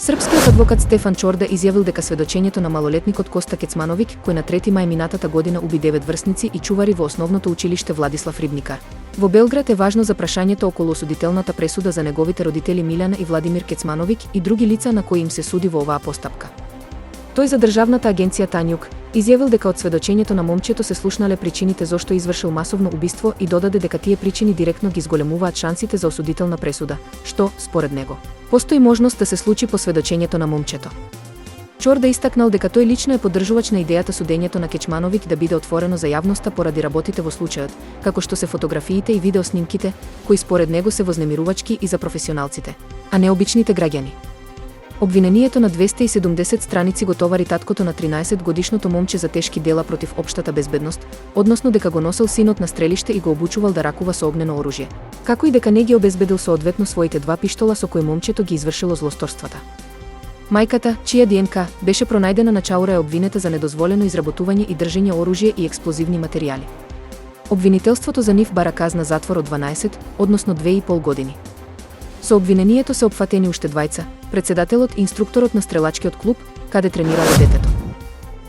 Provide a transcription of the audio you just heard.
Српскиот адвокат Стефан Чорда изјавил дека сведочењето на малолетникот Коста Кецмановиќ, кој на 3 мај минатата година уби 9 врсници и чувари во основното училиште Владислав Рибникар во Белград, е важно за прашањето околу осудителната пресуда за неговите родители Милјана и Владимир Кецмановиќ и други лица на кои им се суди во оваа постапка. Тој за државната агенција Тањук изјавил дека од сведочењето на момчето се слушнале причините зошто извршил масовно убиство и додаде дека тие причини директно ги зголемуваат шансите за осудителна пресуда, што, според него, постои можност да се случи по сведочењето на момчето. Чорда истакнал дека тој лично е поддржувач на идејата судењето на Кечмановиќ да биде отворено за јавноста поради работите во случајот, како што се фотографиите и видеоснимките, кои според него се вознемирувачки и за професионалците, а не обичните граѓани. Обвинението на 270 страници го товари таткото на 13-годишното момче за тешки дела против општата безбедност, односно дека го носел синот на стрелиште и го обучувал да ракува со огнено оружје, како и дека не ги обезбедил соодветно своите 2 пиштола со кои момчето ги извршило злосторствата. Мајката, чија ДНК беше пронајдена на чаура, е обвинета за недозволено изработување и држење оружје и експлозивни материјали. Обвинителството за нив бара казна затвор од 12, односно 2,5 години. Со обвинението се опфатени уште двајца, председателот и инструкторот на стрелачкиот клуб, каде тренирало детето.